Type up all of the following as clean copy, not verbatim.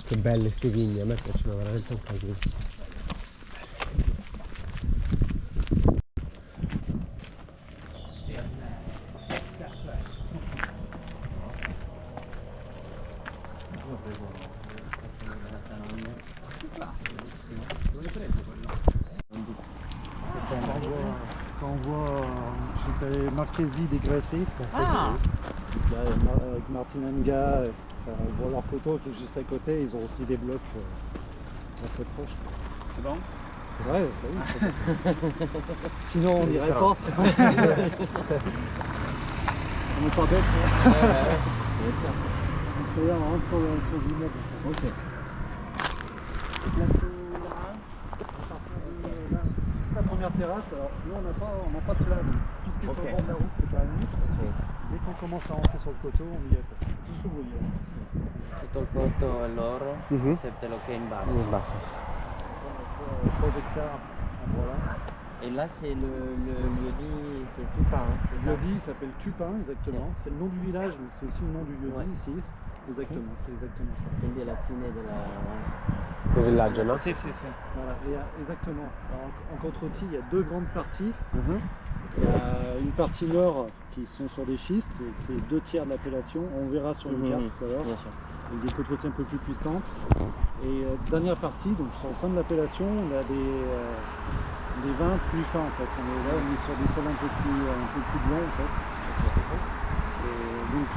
Che belle ste vigne, a me piacciono veramente un casino. Quand on voit, j'étais Marchesi dégraissé, avec Martin Nga, on voit leur coteau qui est juste à côté, ils ont aussi des blocs assez proches. C'est bon? Ouais, bah oui. Sinon on n'irait pas. On n'est pas bête. Donc c'est là, on rentre sur l'immeuble. Ok. La première terrasse, alors nous on n'a pas de plat, donc tout ce qui est sur le bord de la route c'est pas à nous. Dès qu'on commence à rentrer sur le coteau, on y est. Tout s'ouvre, il y est. Tutto il cotto è loro, Mhm. excepto lo che è in basso. In basso. 3 hectares, voilà. Et là, c'est le lieu-dit, c'est Tupin, c'est ça? Lieu-dit s'appelle Tupin, exactement. C'est le nom du village, mais c'est aussi le nom du lieu-dit ici. Exactement, c'est exactement ça. Quindi alla fine della... Il villaggio, no? Sì, sì, sì. Voilà, et exactement. Alors, en Côte-Rôtie, il y a deux grandes parties. Mhm. Il y a une partie nord qui sont sur des schistes, et c'est 2 tiers de l'appellation. On verra sur une carte tout à l'heure, Bien sûr. avec des côtes rôties un peu plus puissantes. Et dernière partie, donc sur la fin de l'appellation, on a des vins plus fins en fait. On est sur des sols un peu plus blancs en fait. Et donc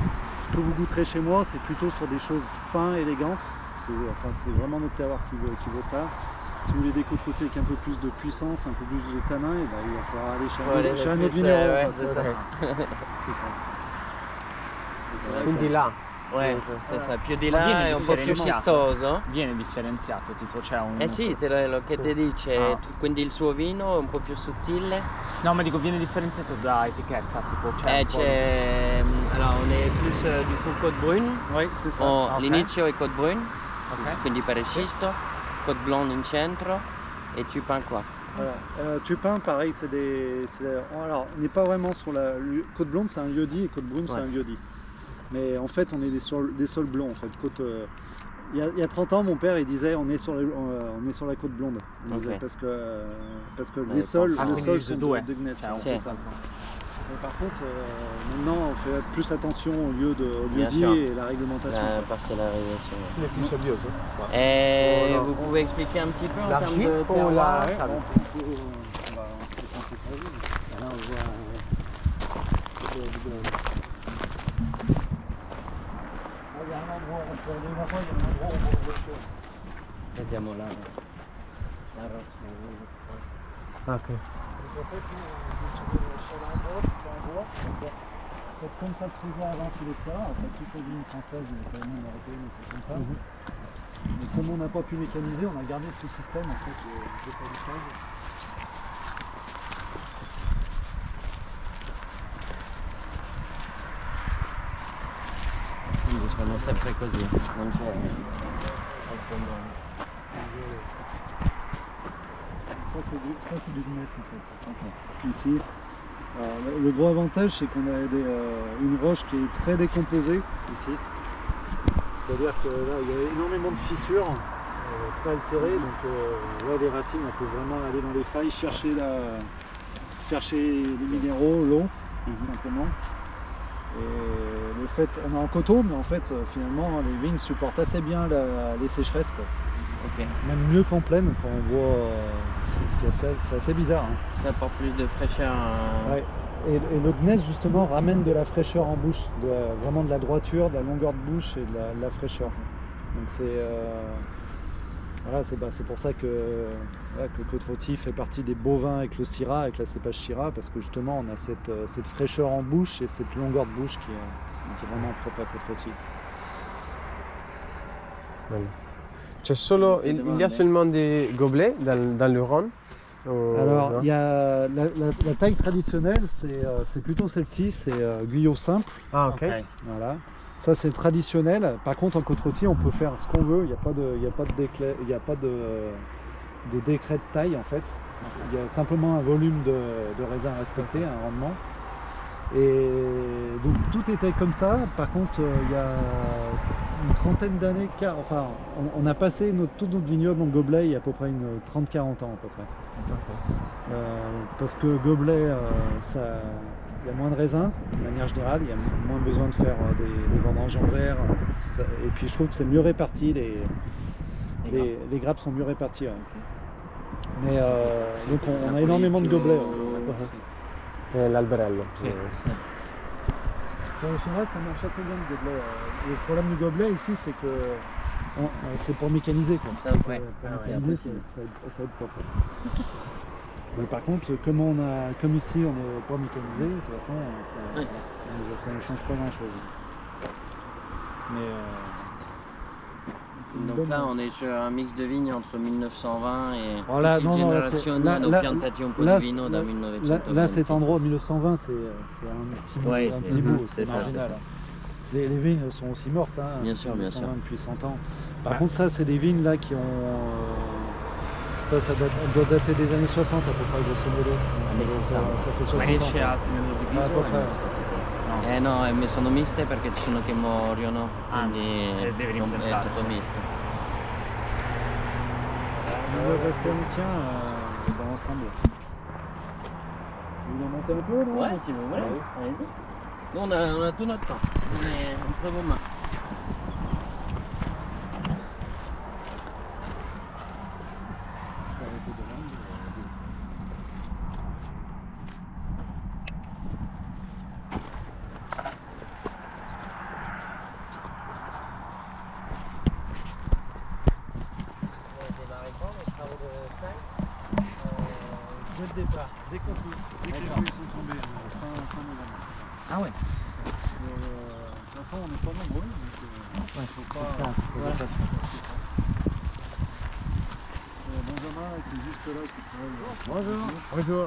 ce que vous goûterez chez moi, c'est plutôt sur des choses fins, élégantes. C'est vraiment notre terroir qui veut ça. Si vous voulez des côtes rôties avec un peu plus de puissance, un peu plus de tanin, et ben, il va falloir aller chez un autre vigneron. ouais, en fait, c'est ça. C'est ça. Quindi là. Ouais, c'est ça. Più di Ma là viene è un po' più differenziato. schistoso. Viene differenziato, tipo c'è un... Eh sì, lo che ti dice, Ah. quindi il suo vino è un po' più sottile. No, ma dico, viene differenziato da etichetta, tipo c'è un po'... Allora, on est plus du coup Côte Brune. Oui, c'est ça. ok. L'inizio è Côte Brune, Ok. quindi per il scisto, Côte Blonde in centro e Tupin qua. Voilà. Tupin, pareil, alors, on n'est pas vraiment sur la... Côte Blonde, c'est un lieu-dit, et Côte Brune, c'est Ouais. un lieu-dit. Mais en fait, on est sur des sols blonds, en fait. Il y a 30 ans, mon père, il disait, on est sur la Côte Blonde. Il disait, Ok. parce que Ouais, les sols, ah, les quindi sols il sont due. de gneiss. Cioè, C'est sì. ça. Mais par contre, maintenant, on fait plus attention au Bien lieu-dit sûr. et la réglementation. La parcellarisation. Le più sabbioso. Et Oh, no. vous pouvez expliquer un petit peu en termes L'argile de ou terroir? la Ouais, sable? bon, on peut concentrer sur la ville. Là, on voit il y a un endroit où on peut aller là-bas, il y a un endroit où on voit les voitures. Vediamo la roccia. Ah, ok. Donc en fait, nous, on est sur l'endroit, en fait, comme ça se faisait avant Phylloxera, en fait, toutes les vignes françaises, quand même européennes, et tout comme ça. Mais comme on n'a pas pu mécaniser, on a gardé ce système en fait de palissage. Quindi sono sempre così, non c'è... Ça c'est du gneiss en fait. Ici, le gros avantage c'est qu'on a une roche qui est très décomposée ici. C'est-à-dire que là il y a énormément de fissures, très altérées, donc là les racines elles peuvent vraiment aller dans les failles, chercher les minéraux, l'eau, simplement. Et le fait, on est en coteau, mais en fait finalement les vignes supportent assez bien les sécheresses, quoi. Ok. Même mieux qu'en plaine quand on voit, c'est assez bizarre. Hein. Ça apporte plus de fraîcheur. Ouais. Et le gneiss justement ramène de la fraîcheur en bouche, vraiment de la droiture, de la longueur de bouche et de la fraîcheur. Donc c'est pour ça que Côte-Rôtie fait partie des beaux vins avec le Syrah, avec la cépage Syrah, parce que justement on a cette fraîcheur en bouche et cette longueur de bouche qui est vraiment propre à Côte-Rôtie. Bello. Il y a seulement des gobelets dans le Rhône? Alors, no? il y a la taille traditionnelle, c'est plutôt celle-ci, c'est guyot simple. Ah, ok. Ok. Voilà. Ça, c'est traditionnel. Par contre, en Côte-Rôtie, on peut faire ce qu'on veut. Il n'y a pas de décret de taille, en fait. Il y a simplement un volume de raisin respecté, un rendement. Et donc, tout était comme ça. Par contre, il y a une trentaine d'années, enfin on a passé tout notre vignoble en gobelet il y a à peu près une 30-40 ans à peu près. Parce que gobelet, il y a moins de raisins, de manière générale, il y a moins besoin de faire des vendanges en verre. Et puis je trouve que c'est mieux réparti, les grappes sont mieux réparties. Ouais. Mais donc on a énormément de gobelets. L'alberello. Sur le Shiraz, ça marche assez bien le gobelet. Le problème du gobelet ici, c'est que c'est pour mécaniser. Quoi. Ça, ouais. Pour mécaniser, ça aide pas. Quoi. Mais par contre, comme ici on n'est pas mécanisé, de toute façon, ça ne change pas grand-chose. Mais donc là, on est sur un mix de vignes entre 1920 et voilà, Generazione piantati un po' di vino da 1920. Là, cet endroit 1920, c'est un petit bout, c'est marginal. Les vignes sont aussi mortes, hein, bien sûr. depuis 100 ans. Par contre, ça, c'est des vignes là qui ont... Ça doit dater des années 60 à peu près, grosso modo. Ça fait 60 Ma ans. riesce a tenerlo diviso? Ah, o è proprio. misto, tipo? No, mi sono miste perché ci sono che muoiono, quindi devi è rimpiantare. tutto misto. Le passé ancien dans l'ensemble. Vous voulez monter un peu, non? Ouais, si vous voulez, allez-y. Nous, on a tout notre temps, on est entre vos mains. Dès le départ, dès qu'on peut, dès que les feuilles sont tombées, fin novembre. Ah ouais. De toute façon, on n'est pas nombreux, donc il faut pas... Benjamin qui est juste là, qui travaille. Bonjour.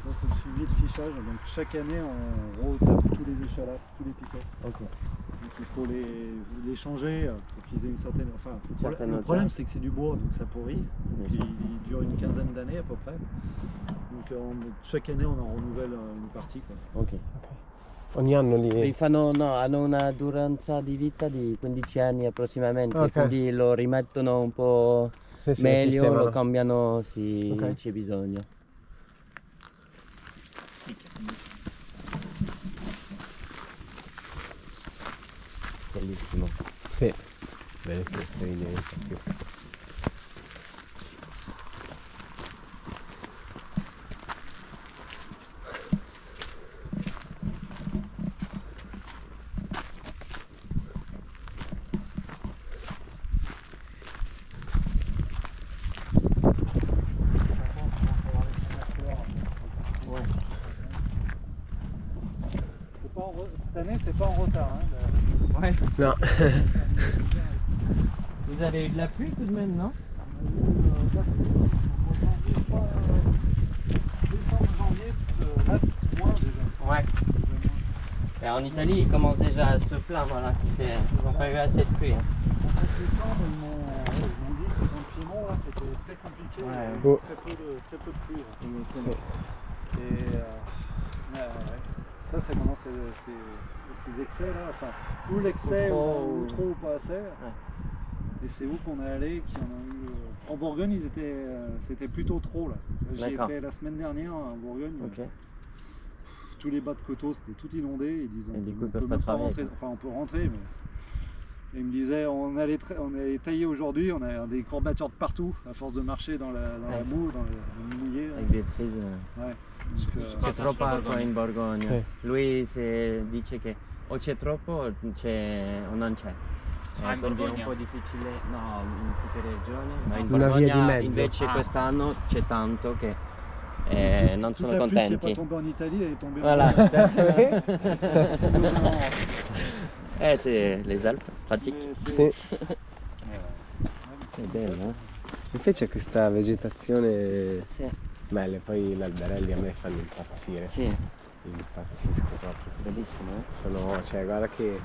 Ça, c'est le suivi de fichage, donc chaque année on retape tous les échalotes, tous les piquets. Ok. Donc il faut les changer pour qu'ils aient une certaine... Enfin, Certaine le problème c'est que c'est du bois, donc ça pourrit. Donc il dure une quinzaine d'années à peu près. Donc chaque année on en renouvelle une partie. Quoi. Ok. Ogni anno li... Hanno una duranza di vita di 15 anni approssimatamente, Ok. quindi lo rimettono un po' Sì, meglio, sistemano. lo cambiano se Ok. c'è bisogno. Bellissimo. Sì. Bene, sì, sei pazzesco. Cette année c'est pas en retard. Hein, Ouais. No. Vous avez eu de la pluie tout de même, non? Décembre, janvier, là, moins déjà. Ouais. Et en Italie, ils commencent déjà à se plaindre, là. Ils n'ont pas eu assez de pluie. Hein. En fait, décembre, ils m'ont dit que dans le Piémont, là, c'était très compliqué. Ouais. Il y avait très peu de pluie. Là. Et ça, c'est vraiment ces excès-là. Enfin, ou l'excès, ou trop ou pas assez. Et c'est où qu'on est allé, qui en a eu... En Bourgogne, c'était plutôt trop là. J'y étais la semaine dernière en Bourgogne. Ok. Tous les bas de coteaux, c'était tout inondé. Ils disaient, Et du coup, on ils peuvent peut pas même travailler, rentrer. quoi. Enfin, on peut rentrer, mais... Et ils me disaient, on allait tailler aujourd'hui, on a des courbatures de partout, à force de marcher dans la boue, dans le mouillé. Avec des prises. Ouais. C'è troppa acqua in Borgogna. Sì. Lui dice che o c'è troppo o non c'è. In Quindi è un Borgogna? po' difficile, no, in tutte le regioni, ma in Una via di Borgogna mezzo. invece quest'anno c'è tanto che non Toute sono la pluie qui n'est contenti. pas tombée en Italie, elle est tombée Voilà. en C'est les Alpes, pratique. Sì. È bello, Invece questa vegetazione Sì, bella, poi gli alberelli a me fanno impazzire. sì, Impazzisco proprio. bellissimo, eh? Sono, cioè, guarda che...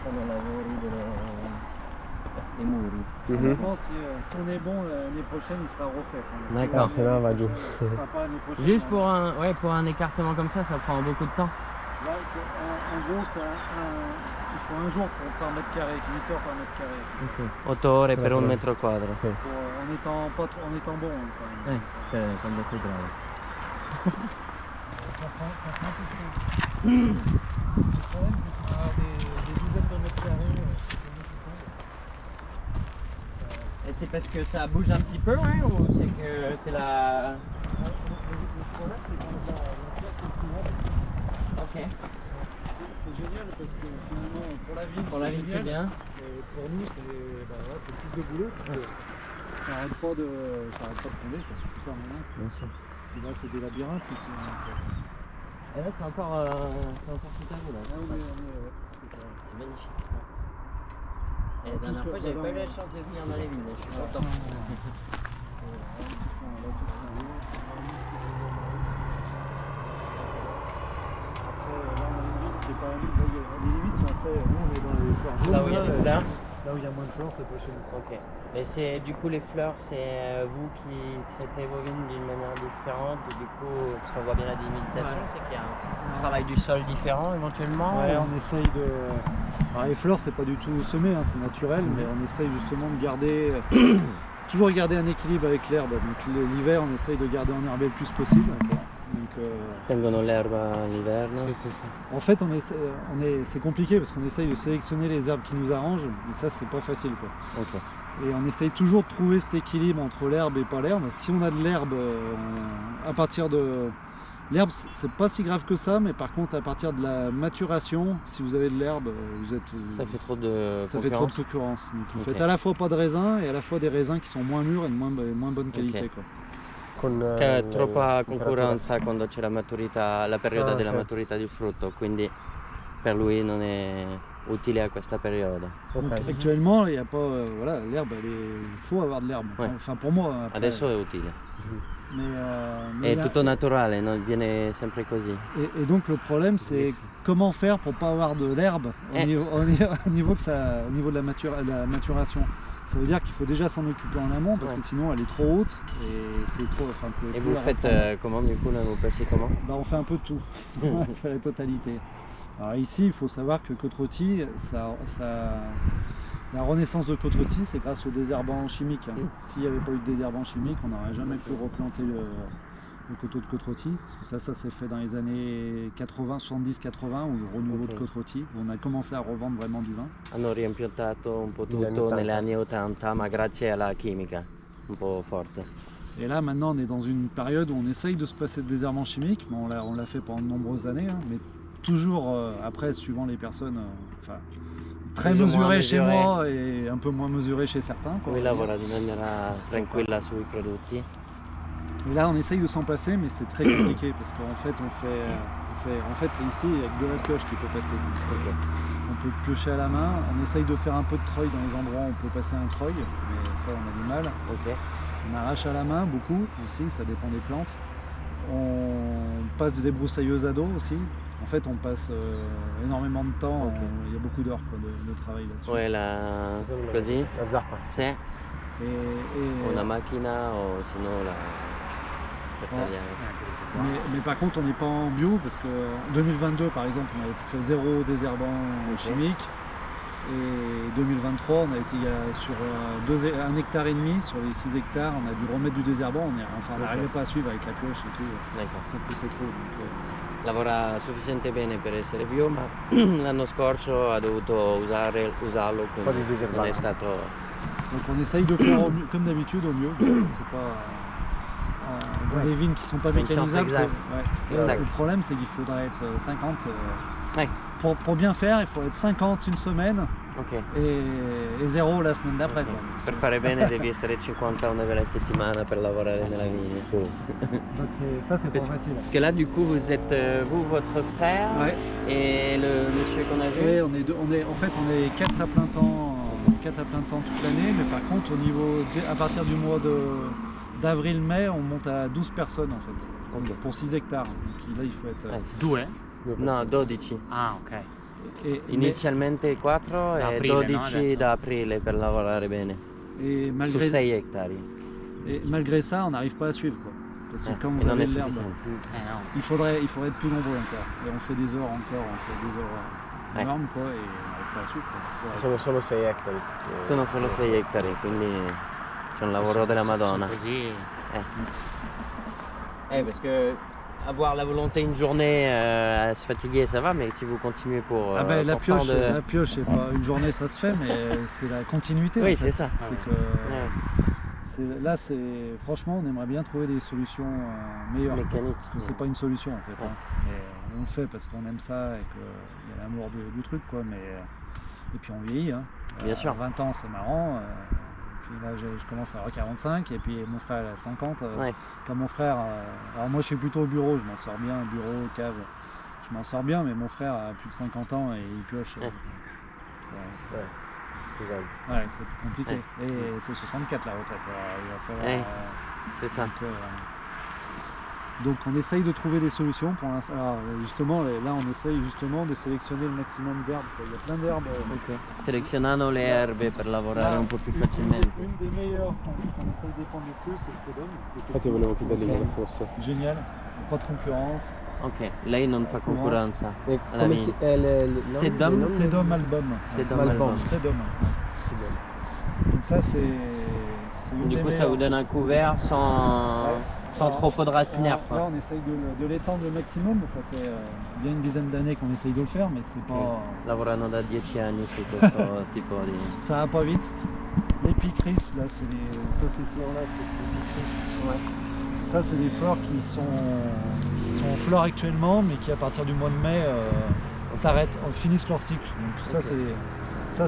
Fanno lavori delle... i muri. Mhm. Maintenant, si on est bon, l'année prochaine, il sera refait. Enfin, D'accord. si C'est là, on va jouer. Enfin, pas l'année prochaine. Juste hein. pour un écartement comme ça prend beaucoup de temps. Là, en gros, il faut un jour par mètre carré, 8 heures par mètre carré. Ok. 8 ore per un metro quadro. Sì. En étant bon hein, quand même. Quando sei bravo. Ça prend un peu de temps. Le problème, c'est qu'il y aura des dizaines de mètres carrés. Et c'est parce que ça bouge un petit peu, hein, ou c'est que c'est la... Le problème, c'est qu'on a la pierre qui est plus grande. Ok. C'est génial parce que finalement, pour la ville, Pour la ville, c'est bien. Et pour nous, c'est plus de boulot parce que ça arrête pas de tomber. Quoi. Bien sûr. Et là, c'est des labyrinthes ici. Et là, c'est encore tout à vous, là. Ah, c'est ça. C'est magnifique. Et la dernière fois, j'avais pas eu la chance de venir dans les vignes, je suis content. Les limites sont assez. Nous, on est dans les fleurs jaunes. Là où il y a des fleurs. Là où il y a moins de fleurs, c'est pas chez nous. Ok. Mais c'est du coup les fleurs, c'est vous qui traitez vos vignes d'une manière différente. Et du coup, parce qu'on voit bien la délimitation, Ouais. c'est qu'il y a un travail du sol différent éventuellement. Ouais, ou- on essaye de. Alors, les fleurs, c'est pas du tout semé, hein, c'est naturel, mais on essaye justement de garder. Toujours garder un équilibre avec l'herbe. Donc l'hiver, on essaye de garder enherbé le plus possible. Donc, Tengono l'herba l'inverno. Sì, sì, sì. en fait, c'est compliqué parce qu'on essaye de sélectionner les herbes qui nous arrangent, mais ça, c'est pas facile. Quoi. Ok. Et on essaye toujours de trouver cet équilibre entre l'herbe et pas l'herbe. Si on a de l'herbe, à partir de... L'herbe, c'est pas si grave que ça, mais par contre, à partir de la maturation, si vous avez de l'herbe, vous êtes... Ça fait trop de Ça fait trop de concurrence. concurrence. Donc vous Ok. faites à la fois pas de raisins et à la fois des raisins qui sont moins mûrs et de moins bonne qualité. Quoi. Con, C'è la troppa temperatura. concorrenza quando c'è la maturità, la periodo Ah, della ok. maturità di frutto, quindi per lui non è utile a questa periodo. Donc, Ok. actuellement, il n'y a pas... voilà, l'herbe, il faut avoir de l'herbe. Ouais. Enfin, pour moi. Après, Adesso è utile. mais È là- tutto naturale, non? Viene sempre così. et donc le problème, c'est Oui. comment faire pour pas avoir de l'herbe Eh. au niveau de la maturation. Ça veut dire qu'il faut déjà s'en occuper en amont parce Ouais. que sinon elle est trop haute et c'est trop. Enfin, Et plus vous à faites reprendre. comment du coup là? Vous passez comment? Bah, on fait un peu de tout. On fait la totalité. Alors ici, il faut savoir que Côte-Rôtie, la renaissance de Côte-Rôtie, c'est grâce au désherbant chimique. Hein. S'il n'y avait pas eu de désherbant chimique, on n'aurait jamais pu replanter le coteau de Côte-Rôtie. Parce que ça s'est fait dans les années 80, 70-80, ou le renouveau Ok. de Côte-Rôtie, où on a commencé à revendre vraiment du vin. Hanno riampiantato un po' Negli anni tutto 80. negli anni 80, ma grazie alla chimica un po' forte. Et là, maintenant, on est dans une période où on essaye de se passer de désherbant chimique, mais on l'a fait pendant de nombreuses années, hein, mais toujours après, suivant les personnes, enfin, très Plus ou moins mesuré chez mesuré. moi et un peu moins mesuré chez certains. Quoi, Lui on va dire. lavora di maniera C'est tranquilla sui prodotti. Et là, on essaye de s'en passer, mais c'est très compliqué parce qu'en fait, en fait, ici, il n'y a que de la pioche qui peut passer. On peut piocher à la main. On essaye de faire un peu de treuil dans les endroits où on peut passer un treuil, mais ça, on a du mal. Ok. On arrache à la main beaucoup aussi, ça dépend des plantes. On passe des débroussailleuses à dos aussi. En fait, on passe énormément de temps. Ok. Il y a beaucoup d'heures quoi, de travail là-dessus. Ouais, così? La zappa. Sì? Et, Una macchina o se no la... per Ouais. tagliare. mais par contre, on n'est pas en bio parce qu'en 2022, par exemple, on avait fait 0 désherbant Ok. chimique. Et 2023, on a été sur 1,5 hectare sur les 6 hectares, on a dû remettre du désherbant. On n'arrivait pas à suivre avec la pioche et tout. D'accord. Ça poussait trop. Donc, Lavora sufficiente bene per essere bio, ma l'anno scorso ha dovuto usarlo, po' di quindi diserbante. non è stato... donc on essaye de faire comme d'habitude au mieux. C'est pas dans Ouais. des vignes qui sont pas Une science mécanisables. exacte. Exact. Le problème, c'est qu'il faudrait être 50. Ouais. Pour bien faire, il faut être 50 une semaine Ok. et 0 la semaine d'après. Ok. quoi. Per fare bene devi essere 50 una vera settimana per lavorare nella vigna. Sì. Donc ça, c'est pas facile. Parce que là, du coup, vous êtes vous, votre frère Ouais. et le monsieur qu'on a vu. Et en fait, on est 4 à plein temps, 4 à plein temps toute l'année, mais par contre, à partir du mois d'avril-mai, on monte à 12 personnes en fait, Ok. pour 6 hectares. Donc là, il faut être. Ouais. 2? Due No, persone. 12. Ah, ok. Inizialmente 4 Da e aprile, no? 12 Hai detto. da aprile per lavorare bene. Et Su malgré, 6 ettari. et malgré ça, on n'arrive pas à suivre, quoi. Parce que quand E vous non è avez l'herbe, sufficiente. No. il faudrait être plus nombreux encore. Et on fait des heures encore, on fait des heures énormes, quoi, et on n'arrive pas à suivre, quoi. Il faudrait- Sono solo 6 ettari. Sono solo 6 ettari, quindi c'è un lavoro della Madonna. Così. Parce que avoir la volonté une journée à se fatiguer, ça va, mais si vous continuez pour, Ah ben, la pour tant pioche, c'est pas une journée, ça se fait, mais c'est la continuité. Oui, en fait. c'est ça. C'est que Ouais, là, franchement, on aimerait bien trouver des solutions meilleures. mécanique. Parce que c'est pas une solution en fait. Ouais. Hein. Mais on le fait parce qu'on aime ça et qu'il y a l'amour du truc, quoi. Mais et puis on vieillit. Hein. Bien sûr. 20 ans, c'est marrant. Et puis là, je commence à avoir 45 et puis mon frère il a 50. Ouais. Comme mon frère, alors moi je suis plutôt au bureau, je m'en sors bien, bureau, cave, je m'en sors bien, mais mon frère a plus de 50 ans et il pioche. Ouais. Esatto. Ouais, c'est plus compliqué. Et c'est 64 la retraite. Alors, il va falloir. Ouais. C'est ça. Donc on essaye de trouver des solutions pour l'instant. Alors justement, là on essaye justement de sélectionner le maximum d'herbes. Il y a plein d'herbes. Selezionando le erbe per lavorare un po' più facilmente. Une des meilleures qu'on essaye de défendre le plus, c'est le sédum. Infatti volevo chiedergli cosa fosse. Génial, pas de concurrence. Ok, lei non fa concorrenza. E alla come vigna. si... le Sedum? Sédum album. Sedum Album. album. Sédum. Sedum. Donc ça c'est une Du des coup, ça meilleures. vous donne un couvert sans trop de racinaire. Là on essaye de l'étendre le maximum. Ça fait bien une dizaine d'années qu'on essaye de le faire, mais c'est pas. Lavorano da 10 anni su questo tipo di... Ça va pas vite. L'épicris, là, c'est ça, ces fleurs-là, c'est l'épicris. Ouais. Ça, c'est des fleurs qui sont en fleurs actuellement, mais qui à partir du mois de mai s'arrêtent, finissent leur cycle. Donc ça,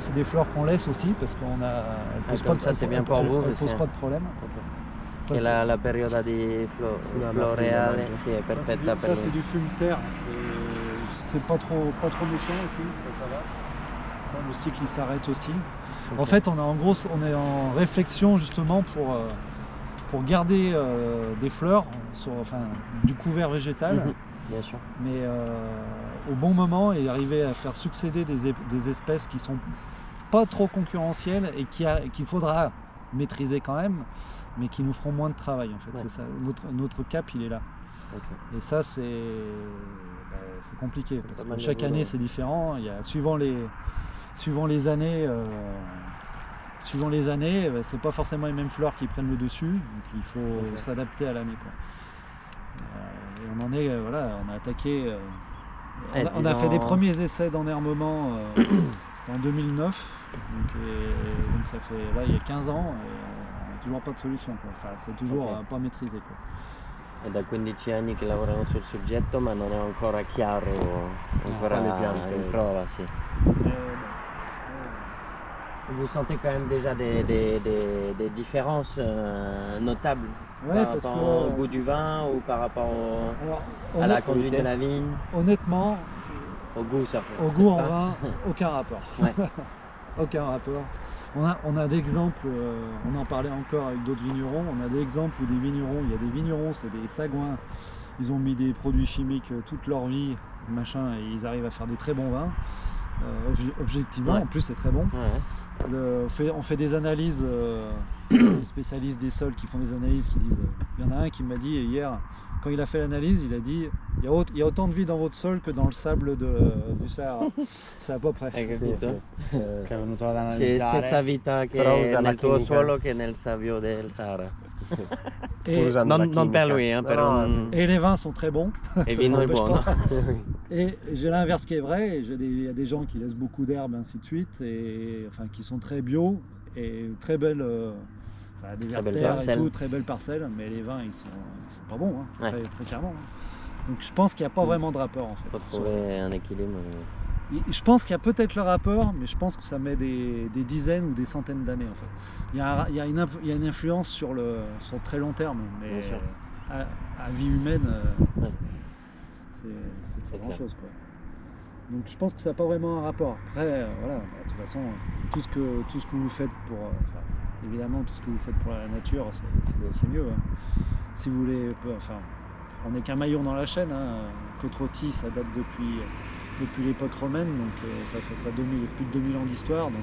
c'est des fleurs qu'on laisse aussi parce qu'on a. Elles posent comme pas ça, de- c'est bien pour vous, Elles parce posent que- pas de problème. Ça, Che c'est- la periodo di floreale sì, è perfetta per ça, c'est lui. du fume terre. C'est pas trop méchant aussi, ça va. Ça, le cycle il s'arrête aussi. Ok. En fait, on est en réflexion justement pour garder des fleurs, du couvert végétal, Mhm, bien sûr. mais au bon moment et arriver à faire succéder des espèces qui sont pas trop concurrentielles et qu'il faudra maîtriser quand même, mais qui nous feront moins de travail en fait. Ouais. C'est ça, notre cap il est là. Ok. Et ça c'est compliqué parce Pas que mal de chaque boulot. année c'est différent. Il y a, suivant les années, c'est pas forcément les mêmes fleurs qui prennent le dessus, donc il faut s'adapter à l'année, quoi. Et on en est, voilà, on a attaqué. On a fait des premiers essais d'enherbement, c'était en 2009, donc ça fait là il y a 15 ans, et on n'a toujours pas de solution, quoi. Enfin, c'est toujours Ok. pas maîtrisé, quoi. È da 15 anni che lavorano sul soggetto, ma non è ancora chiaro, ancora quale piante. in prova, sì. Vous sentez quand même déjà des différences notables Ouais, par parce rapport que au goût du vin ou par rapport alors, à la conduite de la vigne, honnêtement, au goût ça fait. au goût en pas. vin, aucun rapport. Ouais. Aucun rapport. On a d'exemples, on en parlait encore avec d'autres vignerons, on a des exemples où des vignerons, il y a des vignerons, c'est des sagouins, ils ont mis des produits chimiques toute leur vie, machin, et ils arrivent à faire des très bons vins. Objectivement, Ouais. en plus c'est très bon. Ouais. On fait des analyses, les spécialistes des sols qui font des analyses qui disent, il y en a un qui m'a dit hier, quand il a fait l'analyse, il a dit il y a autant de vie dans votre sol que dans le sable du Sahara. C'est à peu près. Hai capito? Che è venuto ad C'è analizzare. stessa vita Però che usa la nel tuo chimica. suolo che nel sabbio del Sahara. Et, Usando la Non per chimica. lui, No, però no, et les vins sont très bons. il ça vino è s'empêche buono. pas. Et j'ai l'inverse qui est vrai, il y a des gens qui laissent beaucoup d'herbes et ainsi de suite, et enfin qui sont très bio et très belles, des Très belles vertères et parcelles. tout, très belles parcelles, mais les vins ils sont pas bons, hein, Ouais. très clairement. Hein. Donc je pense qu'il n'y a pas vraiment de rapport en fait. Faut trouver un équilibre. Je pense qu'il y a peut-être le rapport, mais je pense que ça met des dizaines ou des centaines d'années en fait. Il y a une influence sur le très long terme, mais Bien sûr. à vie humaine, Ouais. c'est C'est pas grand clair. chose, quoi. Donc je pense que ça n'a pas vraiment un rapport. Après, voilà, de toute façon, tout ce que vous faites pour, évidemment, tout ce que vous faites pour la nature, c'est mieux. Hein. Si vous voulez, on n'est qu'un maillon dans la chaîne. Hein. Côte Rôtie, ça date depuis depuis l'époque romaine, donc ça fait plus de 2000 ans d'histoire. Donc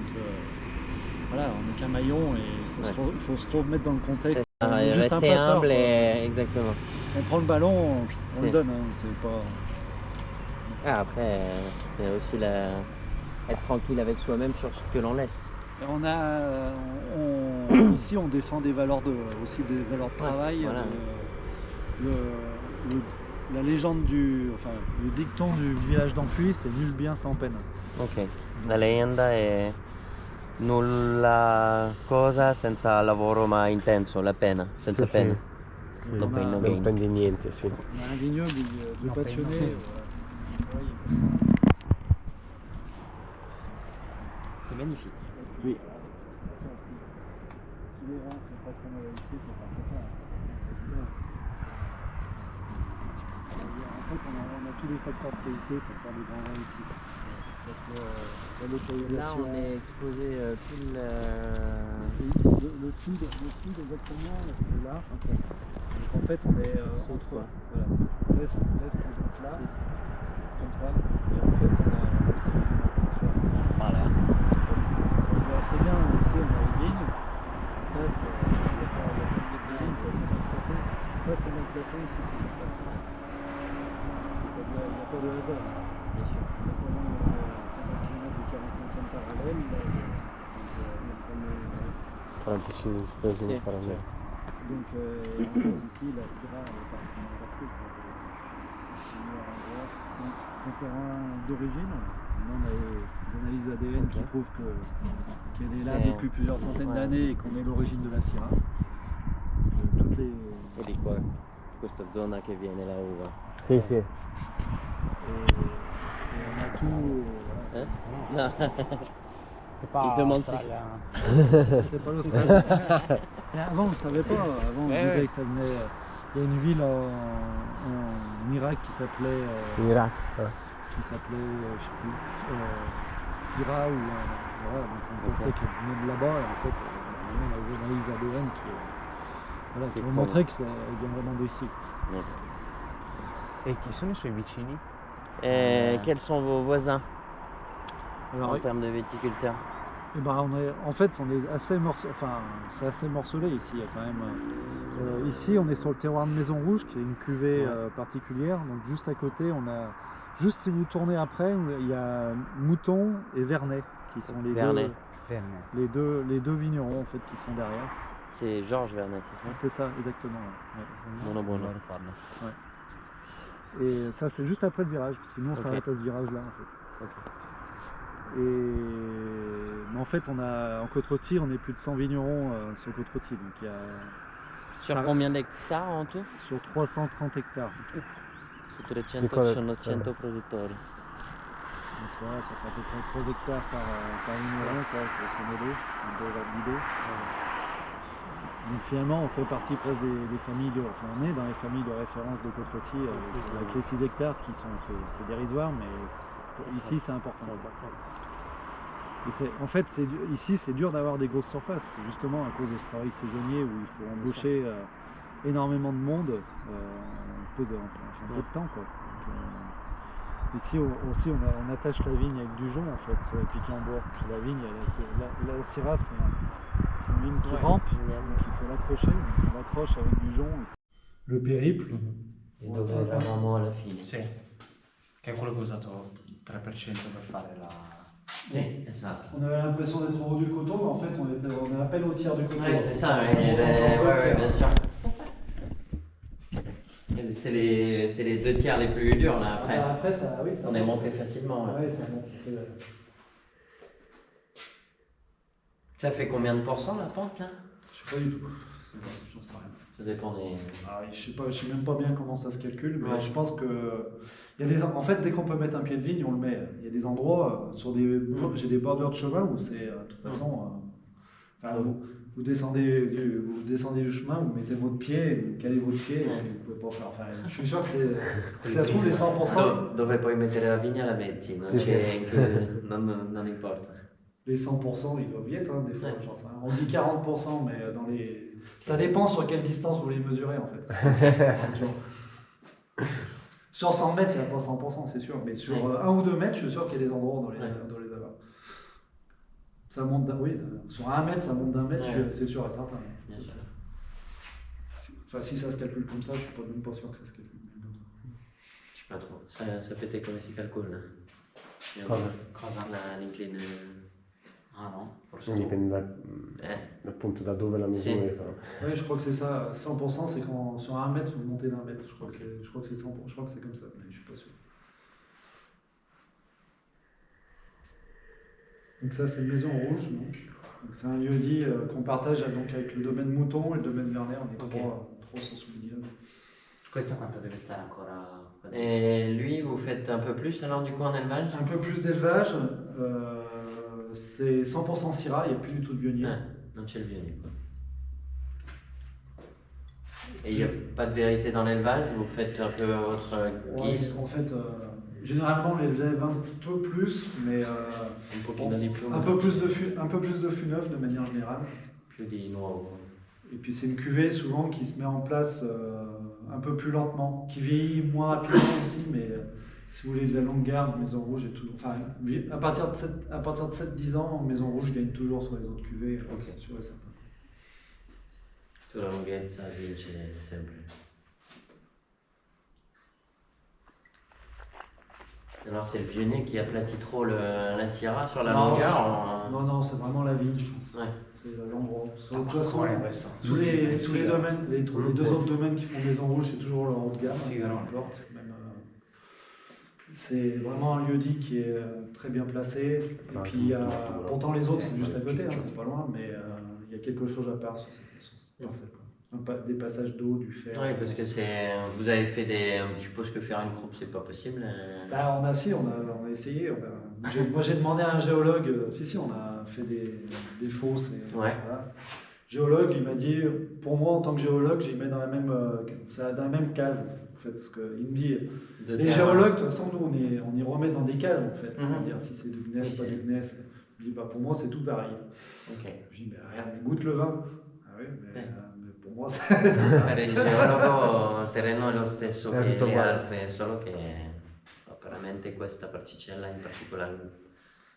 voilà, on n'est qu'un maillon et il faut se remettre dans le contexte. On est juste un Rester passeur, humble quoi. et on On prend le ballon, on le C'est- donne. Hein, c'est pas... Après, il y a aussi être tranquille avec soi-même sur ce que l'on laisse. Et ici, on défend des valeurs aussi des valeurs de travail. voilà. La légende le dicton du village d'Ampuis, c'est nul bien sans peine. Ok, la leyenda è nulla cosa senza lavoro ma intenso, la pena, senza Sì, pena. sì. No pain, no Non gain. prendi niente, sì. On a un vignoble de passionnés. Voilà. C'est magnifique. Oui. Si les reins sont pas très mauvais ici, c'est pas ça. En fait, on a tous les facteurs de qualité pour faire des grands vins ici. Donc, la localisation. Là, on est exposé tout Le feed exactement est là. Donc, en fait, on est entre quoi. voilà, l'est donc là, comme ça. Et en fait, on a aussi une attention. Voilà. Ça se voit assez bien. Ici, on a les lignes. En face, il n'y a pas de lignes. Face, c'est mal placé. Ici, c'est mal placé. Il n'y a pas de hasard. Bien sûr. On a quand même 50 km de 45e parallèle. Là, donc, 45 parallèle. donc en fait, ici, la Syrah, elle est particulièrement partout. C'est un terrain d'origine. Maintenant, on a des analyses ADN qui prouvent qu'elle est là C'est- depuis plusieurs centaines ouais. d'années et qu'on est l'origine de la Syrah. Donc, toutes les... E di qua, questa zona che viene la uva. Sì, sì. Et on a tout... Hein Non. C'est pas Il demande si- australien. C'est pas l'Australie. Mais avant, on ne savait pas. Avant, on Ouais, disait ouais. que ça venait... Il y a une ville en Irak qui s'appelait... In Iraq. je sais plus, Syrah ou... voilà, donc on pensait D'accord. qu'elle venait de là-bas. Et en fait, on a les analyses ADN qui Qui ont montré qu'elle vient vraiment d'ici. E chi sono i suoi vicini? Quels sont vos voisins Alors, en termes de viticulteurs? eh ben, en fait, on est assez c'est assez morcelé ici. Il y a quand même, ici, on est sur le terroir de Maison Rouge, qui est une cuvée particulière. Donc juste à côté, on a, juste si vous tournez après, il y a Mouton et Vernet, qui sont Vernet. les deux vignerons en fait qui sont derrière. C'est Georges Vernet, c'est ça? C'est ça, exactement. Ouais. Buono buono. Et ça, c'est juste après le virage, parce que nous, on Ok. s'arrête à ce virage-là en fait. Ok. Mais en fait, en Côte-Rôtie, on est plus de 100 vignerons sur Côte-Rôtie. Donc il y a Sur ça- combien d'hectares en tout? sur 330 hectares. Su 300 Piccolo- sono 100 produttori. Donc ça fait à peu près 3 hectares par vigneron, quoi, grosso modo. C'est un peu ordre d'idée. Donc finalement, on fait partie presque des familles on est dans les familles de référence de Côte-Rôtie avec les 6 hectares qui sont, c'est dérisoire, mais ici c'est important. Et en fait, ici c'est dur d'avoir des grosses surfaces, c'est justement à cause de ce travail saisonnier où il faut embaucher énormément de monde en peu de temps, quoi. Donc, ici aussi on attache la vigne avec du jonc en fait sur les piquets en bois. Sur la vigne, la Syrah c'est une vigne qui rampe, donc il faut l'accrocher, donc on l'accroche avec du jonc. Le périple, E dove eravamo alla fine? Sì, che è quello che ho usato 3% per fare la... Sì, esatto. on avait l'impression d'être au haut du coteau, mais en fait on est à peine au tiers du coteau. Ouais, c'est ça, On est ouais, bien sûr. Et c'est les 2 tiers les plus durs là après. Après ça, oui, ça On est monte. monté facilement. Là. Ouais, ça monte. Ça fait combien de pourcents la pente là? Je sais pas du tout. J'en sais rien. Ça dépend des. Je sais même pas bien comment ça se calcule, mais Ouais. je pense que en fait, dès qu'on peut mettre un pied de vigne, on le met. Il y a des endroits j'ai des bordures de chemin où c'est de toute façon. Vous descendez du chemin, vous mettez votre pied, vous calez votre pied, et vous pouvez pas faire. Enfin, je suis sûr que si ça se trouve les 100%. Dove puoi mettere la vigna la metti, non, non importa. Les 100%, ils doivent y être, hein, des fois, j'en sais rien. On dit 40%, mais ça dépend sur quelle distance vous les mesurez, en fait. Sur 100 mètres, il n'y a pas 100%, c'est sûr. Mais sur 1 ou 2 mètres, je suis sûr qu'il y a des endroits dans les avals. Ça monte sur 1 mètre, ça monte d'1 mètre, c'est sûr et certain. Enfin, si ça se calcule comme ça, je suis même pas sûr que ça se calcule comme ça. Je sais pas trop. Sapete come si calcola? Cosa? L'incline. Ah no, forse Quindi tu. dipende appunto da dove la misuri. Però. Oui, je crois que c'est ça. 100%, c'est quand sur 1 mètre, vous montez d'1 mètre. Je crois que c'est 100%. Je crois que c'est comme ça, mais je suis pas sûr. Donc ça, c'est une maison rouge. Donc c'est un lieu-dit qu'on partage donc avec le domaine Mouton et le domaine Vernet. On est trois sur ce lieu. Questa quanto deve stare ancora? Et lui, vous faites un peu plus alors du coup en élevage? Un peu plus d'élevage. C'est 100% Syrah, il n'y a plus du tout de vionnier. Non c'è il vionnier. Et il n'y a pas de vérité dans l'élevage? Vous faites un peu à votre guise? En fait, généralement, on l'élève un peu plus, mais un peu plus de fût neuf de manière générale. Più di nuovo. Et puis c'est une cuvée souvent qui se met en place un peu plus lentement, qui vieillit moins rapidement aussi, mais si vous voulez de la longue garde, Maison Rouge est toujours. Enfin, à partir de 7-10 ans, Maison Rouge gagne toujours sur les autres cuvées, c'est sûr et certain. La lunghezza vince sempre. Alors c'est le vionnier qui aplatit trop la Syrah sur la longueur? Non, c'est vraiment la vigne, je pense. Ouais. C'est l'endroit. De toute façon, questo. tous les domaines, les deux autres domaines qui font Maison Rouge, c'est toujours leur haut de gamme. Sì, peu no. importe. C'est vraiment un lieu-dit qui est très bien placé. Et puis, pourtant les autres, c'est juste à côté, c'est pas loin, mais il y a quelque chose à part sur cette parcelle. Des passages d'eau, du fer. Oui, parce que vous avez fait je suppose que faire une croupe, c'est pas possible. Bah, on a essayé. Moi, j'ai demandé à un géologue. On a fait des fosses. Voilà. Géologue, il m'a dit, pour moi, en tant que géologue, j'y mets dans la même case. En fait, parce qu'il me dit, les géologues, de toute façon, nous, on y remet dans des cases, en fait. On va dire si c'est du gneiss, pas du gneiss. Je dis, pour moi, c'est tout pareil. Je dis, regarde, goûte le vin. Ah oui, mais pour moi, c'est... Per il geologo il terreno è lo stesso che le altre, solo che apparentemente questa particella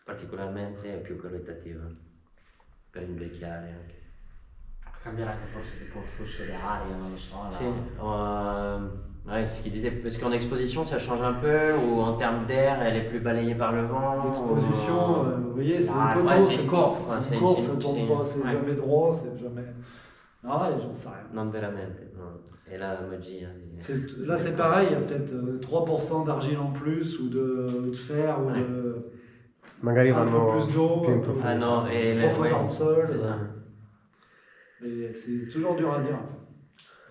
particolarmente è più qualitativa per invecchiare anche. Cambiare anche forse tipo il flusso d'aria, non lo so. Si, ce qu'il disait, parce qu'en exposition ça change un peu, ou en termes d'air elle est plus balayée par le vent. L'exposition, vous voyez, c'est un coteau, c'est une courbe, c'est une courbe, ça tourne pas, c'est jamais droit, c'est jamais... Ah, j'en sais rien. Non veramente, no. Et la magia. Là, c'est pareil, il y a peut-être 3% d'argile en plus, ou de fer, ou de... Magari un peu plus d'eau, più in profondeur de sol. C'est ça. Mais c'est toujours dur à dire.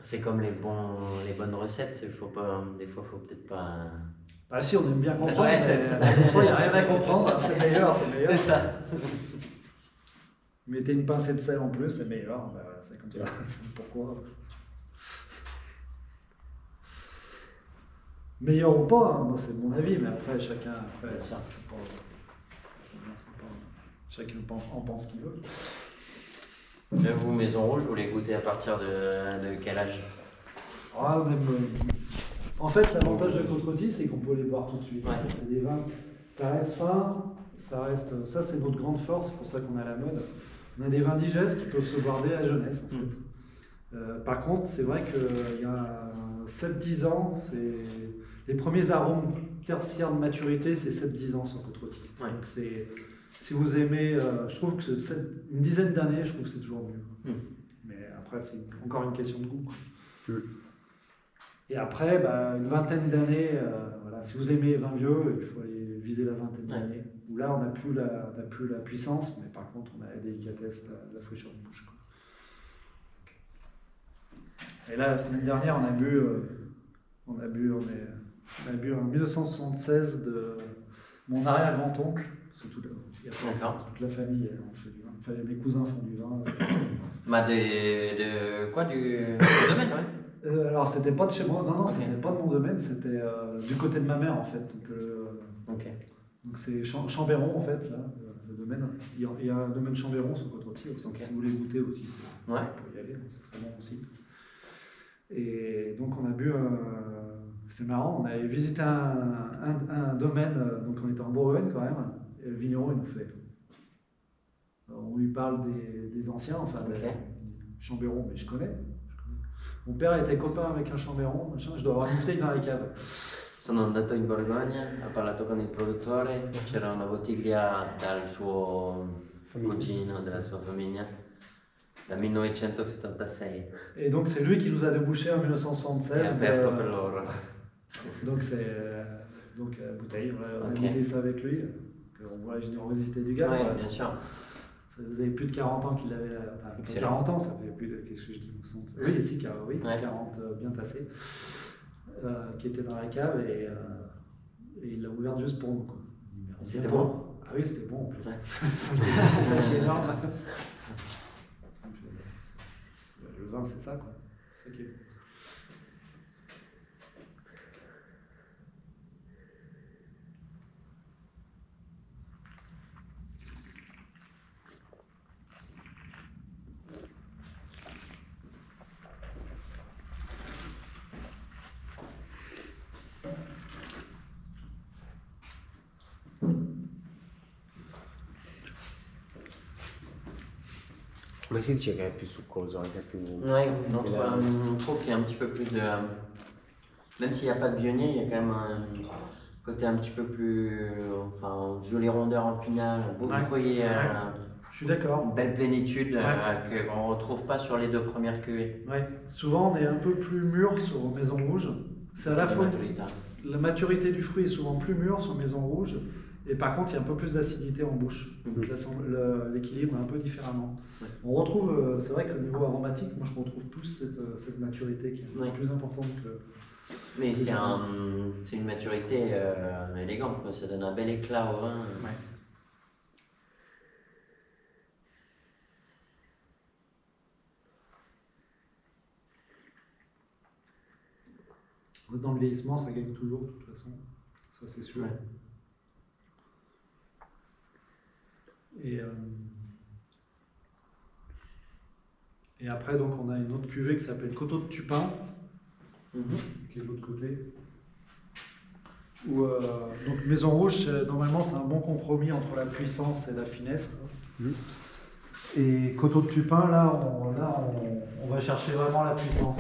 C'est comme les bonnes recettes, des fois il faut peut-être pas... Ah si, on aime bien comprendre, Ouais, mais des fois il n'y a rien à comprendre, c'est meilleur. C'est ça. Mettez une pincée de sel en plus, c'est meilleur, c'est comme ça. Pourquoi? Meilleur ou pas, moi c'est mon avis, mais après chacun, chacun en pense ce qu'il veut. Vous, Maison Rouge, vous les goûtez à partir de quel âge? En fait, l'avantage de Côte-Rôtie, c'est qu'on peut les boire tout de suite. C'est des vins, ça reste fin, ça c'est notre grande force, c'est pour ça qu'on a la mode. On a des vins digestes qui peuvent se boire dès la jeunesse, en fait. Par contre, c'est vrai qu'il y a 7-10 ans, les premiers arômes tertiaires de maturité, c'est 7-10 ans sur Côte-Rôtie. Donc si vous aimez, je trouve que une dizaine d'années, je trouve que c'est toujours mieux. Mais après, c'est encore une question de goût. Et après, une vingtaine d'années, si vous aimez les vins vieux, il faut aller viser la vingtaine d'années. Où là, on n'a plus la puissance, mais par contre, on a la délicatesse, la fraîcheur de bouche. Et là, la semaine dernière, on a bu en 1976 de mon arrière-grand-oncle. Toute la famille, on fait du vin. Enfin, mes cousins font du vin. De quoi? Du domaine, ouais. Alors, c'était pas de chez moi, non, c'était pas de mon domaine, c'était du côté de ma mère en fait. Donc c'est Chambéron en fait, là, le domaine. Il y a un domaine Chambéron sur Côte-Rôtie aussi. Si vous voulez goûter aussi, vous pouvez y aller, c'est très bon aussi. Et donc on a bu c'est marrant, on avait visité un domaine, donc on était en Bourgogne quand même, et le vigneron il nous fait. On lui parle des anciens, enfin Ok. des Chambérons, mais je connais. Mon père était copain avec un Chambéron, machin, je dois avoir une bouteille dans la cave. Sono andato in Borgogna, ho parlato con il produttore, c'era una bottiglia dal suo cugino, della sua famiglia, dal 1976. Et donc c'est lui qui nous a débouché en È 1976. aperto per loro. Donc c'est bouteille, on a Ok. goûté ça avec lui. On voit la générosité du gars. Ouais, quoi. bien sûr. Ça faisait plus de 40 ans qu'il avait. Enfin, Excellent. 40 ans, ça fait plus de. Qu'est-ce que je dis 60. Oui, si, oui, Ouais. 40 bien tassés. Qui était dans la cave et il l'a ouverte juste pour nous. Quoi. C'était bon? Ah oui, c'était bon en plus. Ouais. C'est ça qui est énorme. Donc, le vin, c'est ça, quoi. C'est ça qui est... Ma si dice che è più succoso, anche più... Ouais, on trouve qu'il y a un petit peu plus de. Même s'il n'y a pas de vionnier, il y a quand même un côté un petit peu plus. Enfin, jolie rondeur en finale, beau Ouais. foyer, Je suis d'accord. une belle plénitude Ouais. qu'on ne retrouve pas sur les deux premières cuvées. Ouais. Souvent, on est un peu plus mûr sur Maison Rouge. C'est à la fois Maturité. la maturité du fruit est souvent plus mûre sur Maison Rouge, et par contre, il y a un peu plus d'acidité en bouche. Mhm. L'équilibre est un peu différemment. Ouais. On retrouve, c'est vrai qu'au niveau aromatique, moi je retrouve plus cette maturité qui est un peu Ouais. plus importante que. Mais c'est une maturité élégante, quoi. Ça donne un bel éclat au vin. Ouais. Dans le vieillissement, ça gagne toujours, de toute façon. Ça, c'est sûr. Ouais. Et après, donc, on a une autre cuvée qui s'appelle Coteau de Tupin, Mhm. qui est de l'autre côté. Où, donc Maison Rouge, normalement, c'est un bon compromis entre la puissance et la finesse. Quoi. Mhm. Et Coteau de Tupin, là, on va chercher vraiment la puissance.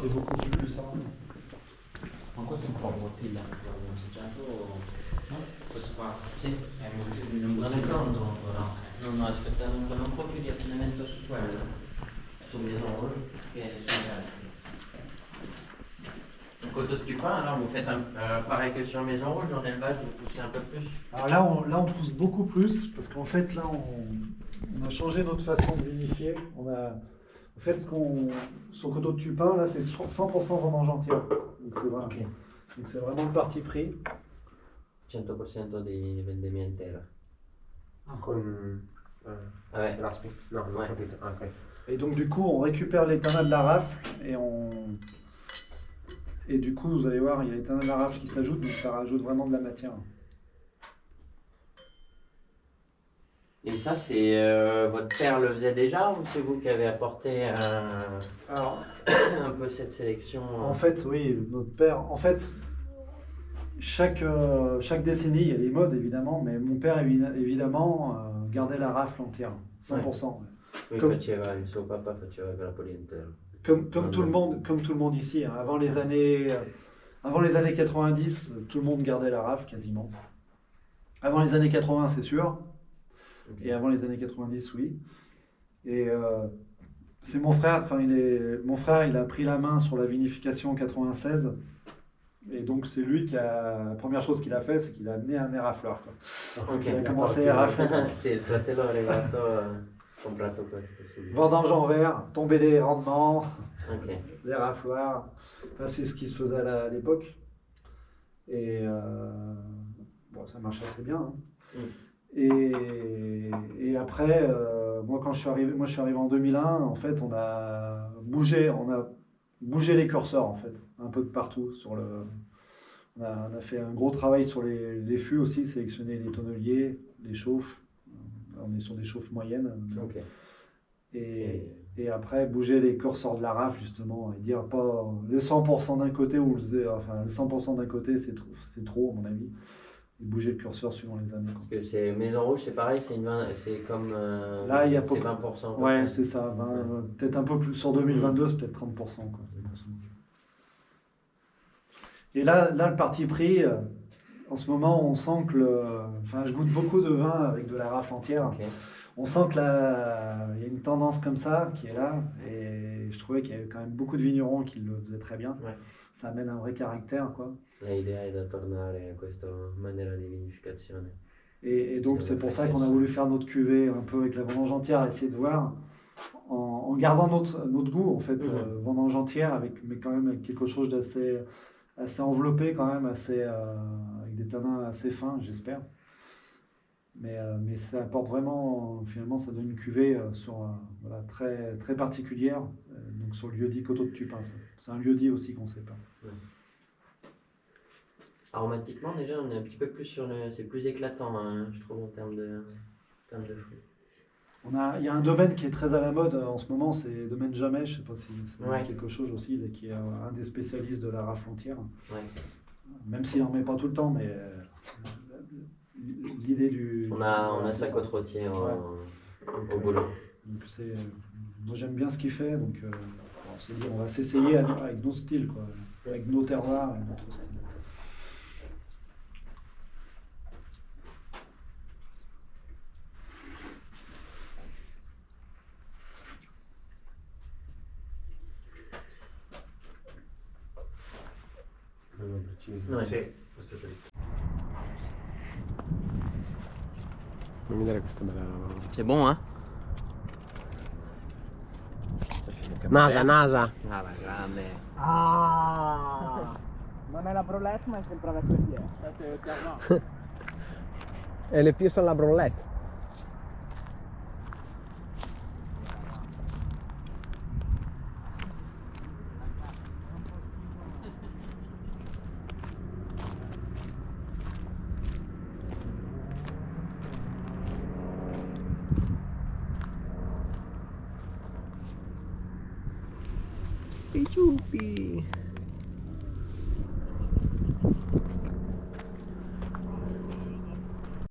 C'est beaucoup plus puissant. Ma questo è un po' bottiglia che abbiamo assaggiato? No? Questo qua? Sì. È un Non è pronto ancora. No, aspetta, un po' più di affinamento su quello, su Maison Rouge, che sugli altri. Donc au taux de Tupin, alors vous faites pareil que sur Maison Rouge, dans l'élevage, vous poussez un peu plus. Alors là, on pousse beaucoup plus, parce qu'en fait, là, on a changé notre façon de vinifier. En fait, sur Coteau de Tupin, là, c'est 100% vendange entière. Donc c'est vrai. Ok. Donc c'est vraiment le parti pris. 100% di vendemmia intera. Con... Vabbè. raspi? No, non ho Ouais. capito. Ah, ok. Et donc du coup, on récupère l'éternel de la rafle et du coup, vous allez voir, il y a l'éternel de la rafle qui s'ajoute, donc ça rajoute vraiment de la matière. Et ça, c'est votre père le faisait déjà ou c'est vous qui avez apporté Alors, un peu cette sélection en fait, oui, notre père, en fait, chaque décennie, il y a des modes évidemment, mais mon père évidemment gardait la rafle entière, 100%. lui comme- faceva, il suo papà faceva il grappoli intero. Comme tout le monde ici, hein. Avant les années 90, tout le monde gardait la rafle quasiment. Avant les années 80, c'est sûr. Ok. Et avant les années 90, oui. Et c'est mon frère, il a pris la main sur la vinification en 96. Et donc c'est lui la première chose qu'il a fait, c'est qu'il a amené un érafleur, quoi. Ok. Il a commencé à rafler. Sì, il fratello è arrivato, ha comprato questo subito. Vendange en verre, tomber les rendements, Ok. les rafloirs. Enfin, c'est ce qui se faisait à l'époque. Et bon, ça marche assez bien. Hein. Et après, moi je suis arrivé en 2001. En fait, on a bougé les curseurs en fait, un peu de partout on a fait un gros travail sur les fûts aussi, sélectionner les tonneliers, les chauffes. On est sur des chauffes moyennes. Ok. Et après, bouger les curseurs de la rafle, justement, et dire pas le 100% d'un côté ou le 100% d'un côté, c'est trop, à mon avis. Et bouger le curseur suivant les années. Quoi. Parce que c'est Maison Rouge, c'est pareil, c'est comme. Là, il y a c'est 20%. à peu Ouais, près. c'est ça. Peut-être un peu plus. Sur 2022, c'est peut-être 30%. Quoi. Et là, le parti pris, en ce moment, on sent que je goûte beaucoup de vin avec de la rafle entière. Ok. On sent qu'il y a une tendance comme ça qui est là. Et je trouvais qu'il y avait quand même beaucoup de vignerons qui le faisaient très bien. Ouais. Ça amène un vrai caractère, quoi. L'idea è da tornare a questa maniera di vinificazione. Et donc, c'est pour ça qu'on a voulu faire notre cuvée un peu avec la vendange entière, essayer de voir, en gardant notre goût, en fait, vendange entière, mais quand même avec quelque chose d'assez enveloppé, quand même, avec des tanins assez fins, j'espère. Mais ça apporte vraiment, finalement, ça donne une cuvée très, très particulière, donc sur le lieu-dit Coteaux de Tupin. C'est un lieu-dit aussi qu'on ne sait pas. Ouais. Aromatiquement, déjà, on est un petit peu plus sur le. C'est plus éclatant, hein, je trouve, en termes de fruits. Il y a un domaine qui est très à la mode en ce moment, c'est le domaine Jamais, je ne sais pas si c'est Ouais. quelque chose aussi, qui est un des spécialistes de la rafle entière. Ouais. Même s'il n'en met pas tout le temps, mais l'idée du... On a sa côte rôtière au boulot. Donc moi j'aime bien ce qu'il fait, donc on s'est dit on va s'essayer avec nos styles, quoi, avec nos terroirs et notre style. Ouais. Sì, questo è Fammi vedere questa bella roba. C'est bon, hein? Nasa, nasa. Ah, la grande. Ah! Non è la brulette, ma è sempre avec le pied. E le più sono la brollette. I ciupi.